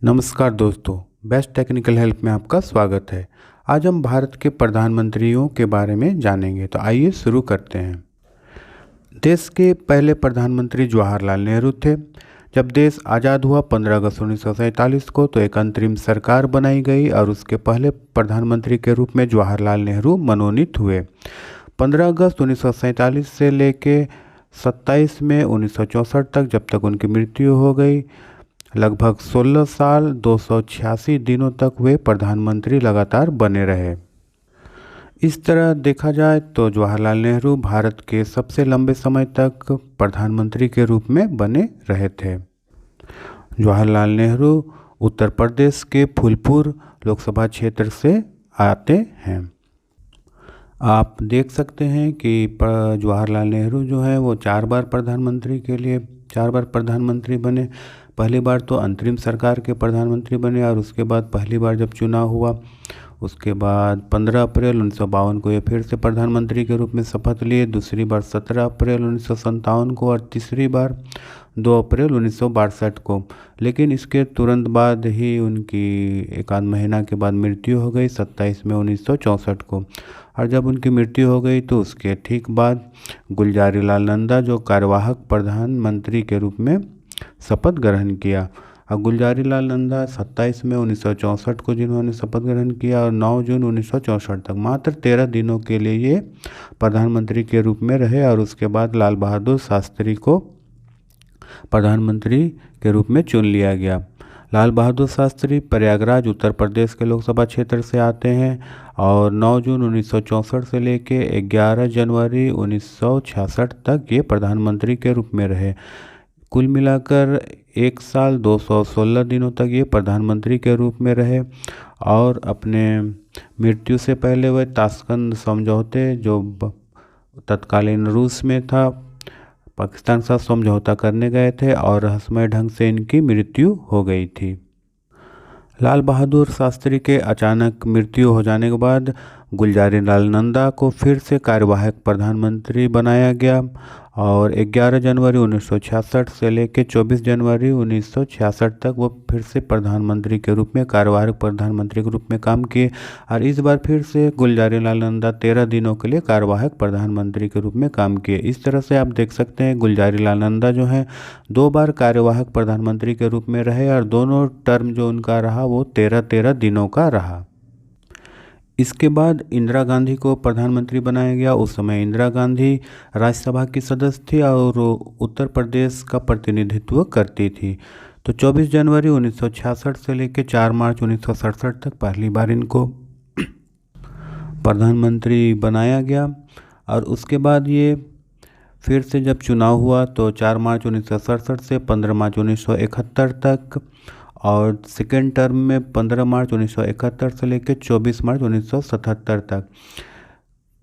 नमस्कार दोस्तों, best technical help में आपका स्वागत है। आज हम भारत के प्रधानमंत्रियों के बारे में जानेंगे, तो आइए शुरू करते हैं। देश के पहले प्रधानमंत्री जवाहरलाल नेहरू थे। जब देश आज़ाद हुआ 15 अगस्त 1947 को, तो एक अंतरिम सरकार बनाई गई और उसके पहले प्रधानमंत्री के रूप में जवाहरलाल नेहरू मनोनीत हुए। 15 अगस्त 1947 से लेके 27 मई 1964 तक, जब तक उनकी मृत्यु हो गई, लगभग 16 साल 286 दिनों तक वे प्रधानमंत्री लगातार बने रहे। इस तरह देखा जाए तो जवाहरलाल नेहरू भारत के सबसे लंबे समय तक प्रधानमंत्री के रूप में बने रहे थे। जवाहरलाल नेहरू उत्तर प्रदेश के फूलपुर लोकसभा क्षेत्र से आते हैं। आप देख सकते हैं कि जवाहरलाल नेहरू जो है वो 4 बार प्रधानमंत्री बने। पहली बार तो अंतरिम सरकार के प्रधानमंत्री बने और उसके बाद पहली बार जब चुनाव हुआ, उसके बाद 15 अप्रैल 1952 को ये फिर से प्रधानमंत्री के रूप में शपथ लिए। दूसरी बार 17 अप्रैल 1957 को और तीसरी बार 2 अप्रैल 1962 को। लेकिन इसके तुरंत बाद ही उनकी एक आध महीना के बाद मृत्यु हो गई 27 मई 1964 को। और जब उनकी मृत्यु हो गई तो उसके ठीक बाद गुलजारीलाल नंदा जो कार्यवाहक प्रधानमंत्री के रूप में शपथ ग्रहण किया। और गुलजारीलाल नंदा 27 मई 1964 को जिन्होंने शपथ ग्रहण किया और 9 जून 1964 तक मात्र 13 दिनों के लिए ये प्रधानमंत्री के रूप में रहे। और उसके बाद लाल बहादुर शास्त्री को प्रधानमंत्री के रूप में चुन लिया गया। लाल बहादुर शास्त्री प्रयागराज उत्तर प्रदेश के लोकसभा क्षेत्र से आते हैं और 9 जून 1964 से लेके 11 जनवरी 1966 तक ये प्रधानमंत्री के रूप में रहे। कुल मिलाकर 1 साल 216 दिनों तक ये प्रधानमंत्री के रूप में रहे। और अपने मृत्यु से पहले वह ताशकंद समझौते जो तत्कालीन रूस में था, पाकिस्तान के साथ समझौता करने गए थे और रहस्यमय ढंग से इनकी मृत्यु हो गई थी। लाल बहादुर शास्त्री के अचानक मृत्यु हो जाने के बाद गुलजारीलाल नंदा को फिर से कार्यवाहक प्रधानमंत्री बनाया गया और 11 जनवरी 1966 से लेकर 24 जनवरी 1966 तक वो फिर से प्रधानमंत्री के रूप में कार्यवाहक प्रधानमंत्री के रूप में काम किए। और इस बार फिर से गुलजारीलाल नंदा 13 दिनों के लिए कार्यवाहक प्रधानमंत्री के रूप में काम किए। इस तरह से आप देख सकते हैं गुलजारीलाल नंदा जो है 2 बार कार्यवाहक प्रधानमंत्री के रूप में रहे और दोनों टर्म जो उनका रहा वो 13-13 दिनों का रहा। इसके बाद इंदिरा गांधी को प्रधानमंत्री बनाया गया। उस समय इंदिरा गांधी राज्यसभा की सदस्य थी और उत्तर प्रदेश का प्रतिनिधित्व करती थी। तो 24 जनवरी 1966 से लेकर 4 मार्च 1967 तक पहली बार इनको प्रधानमंत्री बनाया गया। और उसके बाद ये फिर से जब चुनाव हुआ तो 4 मार्च 1967 से 15 मार्च 1971 तक और सेकेंड टर्म में 15 मार्च 1971 से लेकर 24 मार्च 1977 तक।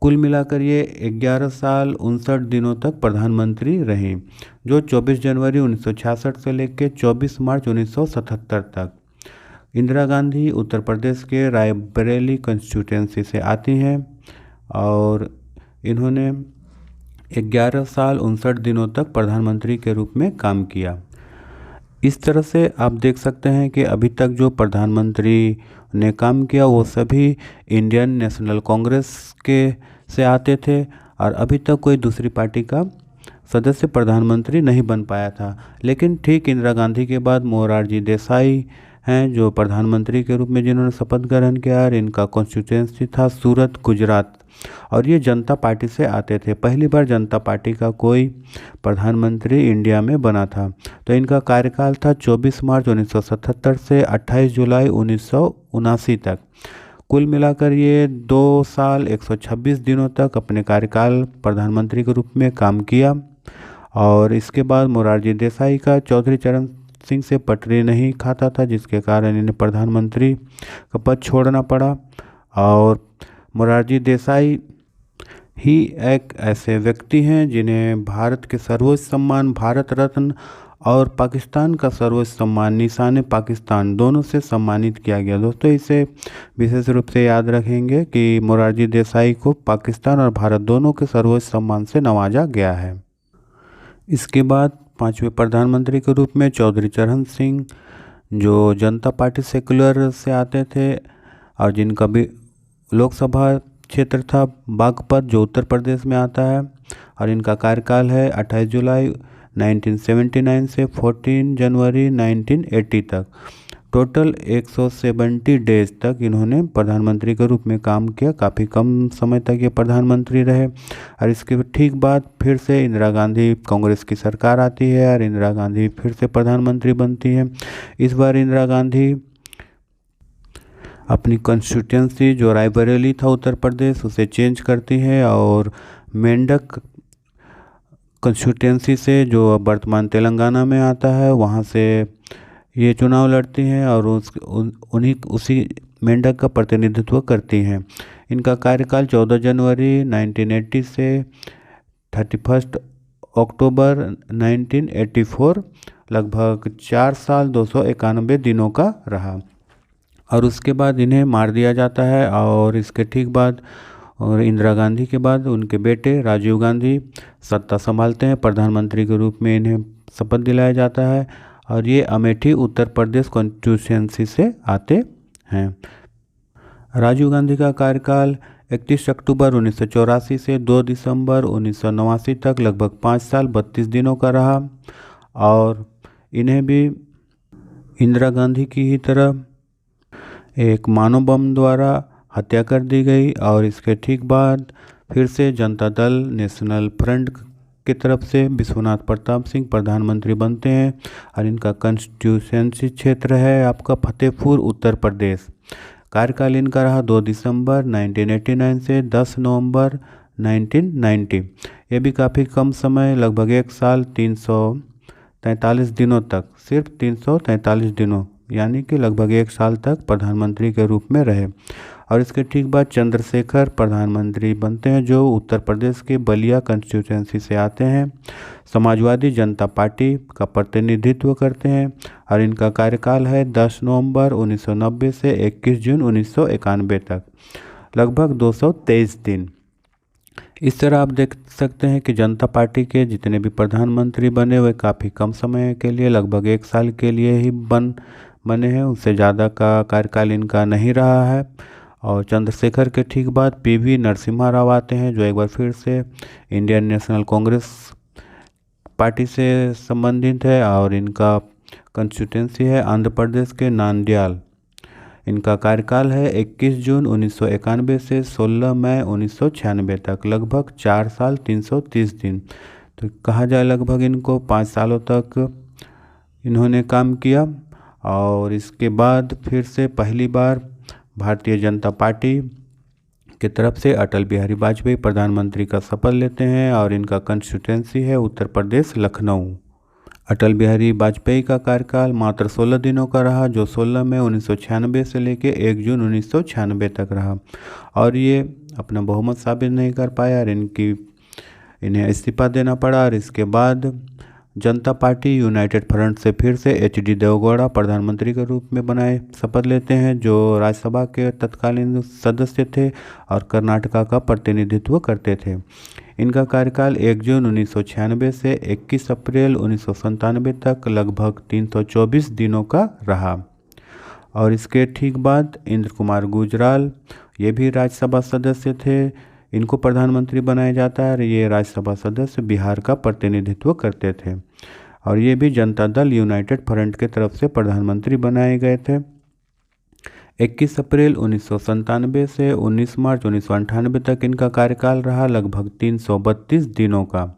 कुल मिलाकर ये 11 साल 59 दिनों तक प्रधानमंत्री रहीं, जो 24 जनवरी 1966 से लेकर 24 मार्च 1977 तक। इंदिरा गांधी उत्तर प्रदेश के रायबरेली कंस्टिट्यूंसी से आती हैं और इन्होंने 11 साल 59 दिनों तक प्रधानमंत्री के रूप में काम किया। इस तरह से आप देख सकते हैं कि अभी तक जो प्रधानमंत्री ने काम किया वो सभी इंडियन नेशनल कांग्रेस के से आते थे और अभी तक कोई दूसरी पार्टी का सदस्य प्रधानमंत्री नहीं बन पाया था। लेकिन ठीक इंदिरा गांधी के बाद मोरारजी देसाई हैं जो प्रधानमंत्री के रूप में जिन्होंने शपथ ग्रहण किया और इनका कॉन्स्टिट्यूंसी था सूरत गुजरात और ये जनता पार्टी से आते थे। पहली बार जनता पार्टी का कोई प्रधानमंत्री इंडिया में बना था। तो इनका कार्यकाल था 24 मार्च 1977 से 28 जुलाई 1979 तक। कुल मिलाकर ये 2 साल 126 दिनों तक अपने कार्यकाल प्रधानमंत्री के रूप में काम किया। और इसके बाद मोरारजी देसाई का चौधरी चरण सिंह से पटरी नहीं खाता था, जिसके कारण इन्हें प्रधानमंत्री का पद छोड़ना पड़ा। और मोरारजी देसाई ही एक ऐसे व्यक्ति हैं जिन्हें भारत के सर्वोच्च सम्मान भारत रत्न और पाकिस्तान का सर्वोच्च सम्मान निशान पाकिस्तान दोनों से सम्मानित किया गया। दोस्तों इसे विशेष रूप से याद रखेंगे कि मोरारजी देसाई को पाकिस्तान और भारत दोनों के सर्वोच्च सम्मान से नवाजा गया है। इसके बाद 5वें प्रधानमंत्री के रूप में चौधरी चरण सिंह जो जनता पार्टी सेकुलर से आते थे और जिनका भी लोकसभा क्षेत्र था बागपत, जो उत्तर प्रदेश में आता है, और इनका कार्यकाल है 28 जुलाई 1979 से 14 जनवरी 1980 तक। टोटल 170 डेज तक इन्होंने प्रधानमंत्री के रूप में काम किया। काफ़ी कम समय तक ये प्रधानमंत्री रहे। और इसके ठीक बाद फिर से इंदिरा गांधी कांग्रेस की सरकार आती है और इंदिरा गांधी फिर से प्रधानमंत्री बनती है। इस बार इंदिरा गांधी अपनी कॉन्स्टिट्यूंसी जो रायबरेली था उत्तर प्रदेश, उसे चेंज करती है और मेंढक कॉन्स्टिट्यूंसी से, जो वर्तमान तेलंगाना में आता है, वहाँ से ये चुनाव लड़ती हैं और उसी मेंढक का प्रतिनिधित्व करती हैं। इनका कार्यकाल 14 जनवरी 1980 से 31 अक्टूबर 1984, लगभग 4 साल 291 दिनों का रहा। और उसके बाद इन्हें मार दिया जाता है और इसके ठीक बाद और इंदिरा गांधी के बाद उनके बेटे राजीव गांधी सत्ता संभालते हैं। प्रधानमंत्री के रूप में इन्हें शपथ दिलाया जाता है और ये अमेठी उत्तर प्रदेश कॉन्स्टिट्यूंसी से आते हैं। राजीव गांधी का कार्यकाल 31 अक्टूबर 1984 से 2 दिसंबर 1989 तक लगभग 5 साल 32 दिनों का रहा। और इन्हें भी इंदिरा गांधी की ही तरह एक मानव बम द्वारा हत्या कर दी गई और इसके ठीक बाद फिर से जनता दल नेशनल फ्रंट की तरफ से विश्वनाथ प्रताप सिंह प्रधानमंत्री बनते हैं। और इनका कॉन्स्टिट्यूंसी क्षेत्र है आपका फतेहपुर उत्तर प्रदेश। कार्यकाल इनका रहा 2 दिसंबर 1989 से 10 नवंबर 1990। ये भी काफ़ी कम समय, लगभग 1 साल 343 दिनों तक, सिर्फ 343 दिनों, यानी कि लगभग 1 साल तक प्रधानमंत्री के रूप में रहे। और इसके ठीक बाद चंद्रशेखर प्रधानमंत्री बनते हैं, जो उत्तर प्रदेश के बलिया कंस्टिट्यूंसी से आते हैं। समाजवादी जनता पार्टी का प्रतिनिधित्व करते हैं और इनका कार्यकाल है 10 नवंबर 1990 से 21 जून 1991 तक, लगभग 223 दिन। इस तरह आप देख सकते हैं कि जनता पार्टी के जितने भी प्रधानमंत्री बने हुए काफ़ी कम समय के लिए, लगभग 1 साल के लिए ही बने हैं, उससे ज़्यादा का कार्यकाल इनका नहीं रहा है। और चंद्रशेखर के ठीक बाद पीवी नरसिम्हा राव आते हैं, जो एक बार फिर से इंडियन नेशनल कांग्रेस पार्टी से संबंधित है और इनका कंस्टिट्यूंसी है आंध्र प्रदेश के नांदयाल। इनका कार्यकाल है 21 जून 1991 से 16 मई 1996 तक, लगभग 4 साल 330 दिन। तो कहा जाए लगभग इनको 5 सालों तक इन्होंने काम किया। और इसके बाद फिर से पहली बार भारतीय जनता पार्टी की तरफ से अटल बिहारी वाजपेयी प्रधानमंत्री का शपथ लेते हैं और इनका कंस्टिट्यूंसी है उत्तर प्रदेश लखनऊ। अटल बिहारी वाजपेयी का कार्यकाल मात्र 16 दिनों का रहा, जो 16 मई 1996 से लेकर 1 जून 1996 तक रहा। और ये अपना बहुमत साबित नहीं कर पाया और इन्हें इस्तीफा देना पड़ा। और इसके बाद जनता पार्टी यूनाइटेड फ्रंट से फिर से HD देवगौड़ा प्रधानमंत्री के रूप में बनाए शपथ लेते हैं, जो राज्यसभा के तत्कालीन सदस्य थे और कर्नाटका का प्रतिनिधित्व करते थे। इनका कार्यकाल 1 जून 1996 से 21 अप्रैल 1997 तक, लगभग 324 दिनों का रहा। और इसके ठीक बाद इंद्र कुमार गुजराल, ये भी राज्यसभा सदस्य थे, इनको प्रधानमंत्री बनाया जाता है। ये राज्यसभा सदस्य बिहार का प्रतिनिधित्व करते थे और ये भी जनता दल यूनाइटेड फ्रंट के तरफ से प्रधानमंत्री बनाए गए थे। 21 अप्रैल 1997 से 19 मार्च 1998 तक इनका कार्यकाल रहा, लगभग 332 दिनों का।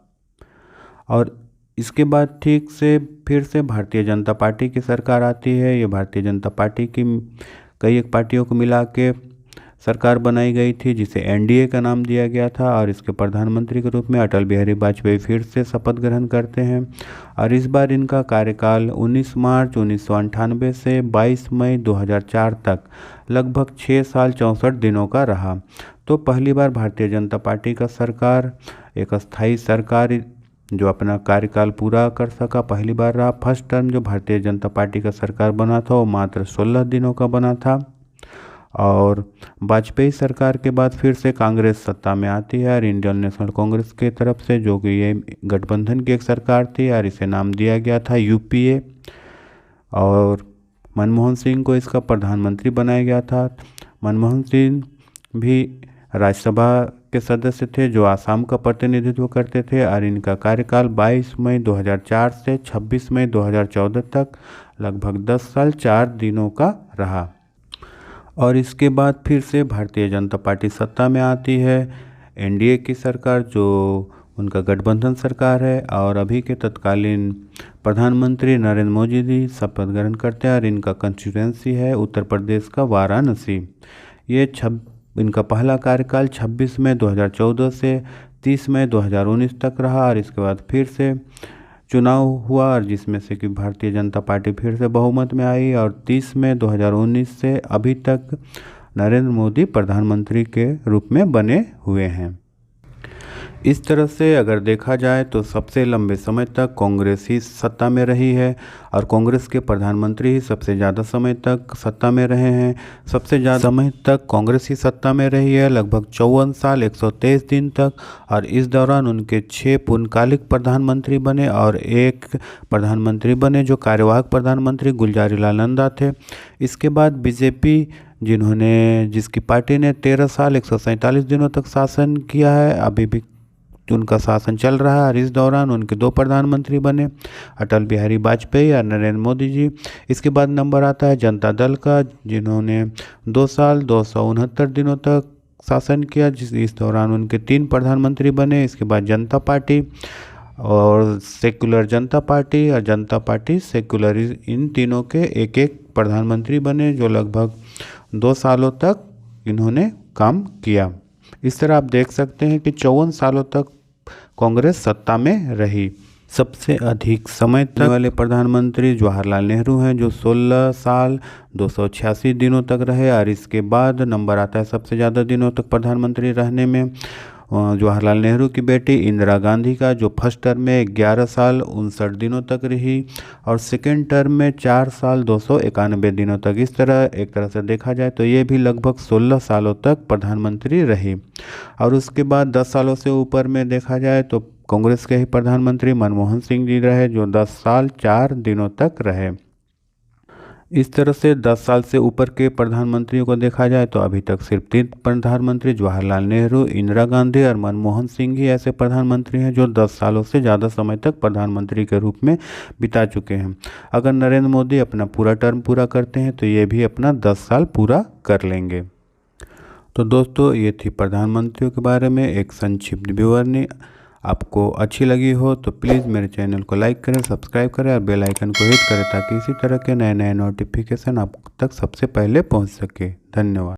और इसके बाद ठीक से फिर से भारतीय जनता पार्टी की सरकार आती है। ये भारतीय जनता पार्टी की कई एक पार्टियों को मिला के सरकार बनाई गई थी, जिसे NDA का नाम दिया गया था। और इसके प्रधानमंत्री के रूप में अटल बिहारी वाजपेयी फिर से शपथ ग्रहण करते हैं। और इस बार इनका कार्यकाल 19 मार्च 1998 से 22 मई 2004 तक, लगभग 6 साल 64 दिनों का रहा। तो पहली बार भारतीय जनता पार्टी का सरकार, एक अस्थायी सरकार जो अपना कार्यकाल पूरा कर सका, पहली बार रहा। फर्स्ट टर्म जो भारतीय जनता पार्टी का सरकार बना था वो मात्र 16 दिनों का बना था। और वाजपेयी सरकार के बाद फिर से कांग्रेस सत्ता में आती है और इंडियन नेशनल कांग्रेस के तरफ से, जो कि ये गठबंधन की एक सरकार थी और इसे नाम दिया गया था UPA। और मनमोहन सिंह को इसका प्रधानमंत्री बनाया गया था। मनमोहन सिंह भी राज्यसभा के सदस्य थे जो आसाम का प्रतिनिधित्व करते थे और इनका कार्यकाल 22 मई 2004 से 26 मई 2014 तक लगभग 10 साल 4 दिनों का रहा। और इसके बाद फिर से भारतीय जनता पार्टी सत्ता में आती है, एनडीए की सरकार जो उनका गठबंधन सरकार है, और अभी के तत्कालीन प्रधानमंत्री नरेंद्र मोदी जी शपथ ग्रहण करते हैं और इनका कंस्टिट्यूएंसी है उत्तर प्रदेश का वाराणसी। ये इनका पहला कार्यकाल 26 मई 2014 से 30 मई 2019 तक रहा और इसके बाद फिर से चुनाव हुआ और जिसमें से कि भारतीय जनता पार्टी फिर से बहुमत में आई और 30 मई 2019 से अभी तक नरेंद्र मोदी प्रधानमंत्री के रूप में बने हुए हैं। इस तरह से अगर देखा जाए तो सबसे लंबे समय तक कांग्रेस ही सत्ता में रही है और कांग्रेस के प्रधानमंत्री ही सबसे ज़्यादा समय तक सत्ता में रहे हैं। सबसे ज़्यादा समय तक कांग्रेस ही सत्ता में रही है, लगभग 54 साल 123 दिन तक, और इस दौरान उनके 6 पूर्णकालिक प्रधानमंत्री बने और 1 प्रधानमंत्री बने जो कार्यवाहक प्रधानमंत्री गुलजारीलाल नंदा थे। इसके बाद बीजेपी जिसकी पार्टी ने 13 साल 147 दिनों तक शासन किया है, अभी भी उनका शासन चल रहा है और इस दौरान उनके 2 प्रधानमंत्री बने, अटल बिहारी वाजपेयी और नरेंद्र मोदी जी। इसके बाद नंबर आता है जनता दल का, जिन्होंने 2 साल 269 दिनों तक शासन किया, इस दौरान उनके 3 प्रधानमंत्री बने। इसके बाद जनता पार्टी और सेक्युलर जनता पार्टी और जनता पार्टी सेक्युलर, इन तीनों के एक एक प्रधानमंत्री बने जो लगभग 2 सालों तक इन्होंने काम किया। इस तरह आप देख सकते हैं कि 54 सालों तक कांग्रेस सत्ता में रही। सबसे अधिक समय तक वाले प्रधानमंत्री जवाहरलाल नेहरू हैं जो 16 साल 286 दिनों तक रहे और इसके बाद नंबर आता है सबसे ज़्यादा दिनों तक प्रधानमंत्री रहने में जवाहरलाल नेहरू की बेटी इंदिरा गांधी का, जो फर्स्ट टर्म में 11 साल 59 दिनों तक रही और सेकेंड टर्म में 4 साल 291 दिनों तक। इस तरह एक तरह से देखा जाए तो ये भी लगभग 16 सालों तक प्रधानमंत्री रही। और उसके बाद 10 सालों से ऊपर में देखा जाए तो कांग्रेस के ही प्रधानमंत्री मनमोहन सिंह जी रहे जो 10 साल 4 दिनों तक रहे। इस तरह से 10 साल से ऊपर के प्रधानमंत्रियों को देखा जाए तो अभी तक सिर्फ 3 प्रधानमंत्री जवाहरलाल नेहरू, इंदिरा गांधी और मनमोहन सिंह ही ऐसे प्रधानमंत्री हैं जो 10 सालों से ज़्यादा समय तक प्रधानमंत्री के रूप में बिता चुके हैं। अगर नरेंद्र मोदी अपना पूरा टर्म पूरा करते हैं तो ये भी अपना 10 साल पूरा कर लेंगे। तो दोस्तों ये थी प्रधानमंत्रियों के बारे में एक संक्षिप्त विवरणी। आपको अच्छी लगी हो तो प्लीज़ मेरे चैनल को लाइक करें, सब्सक्राइब करें और बेल आइकन को हिट करें ताकि इसी तरह के नए नए नोटिफिकेशन आप तक सबसे पहले पहुंच सके। धन्यवाद।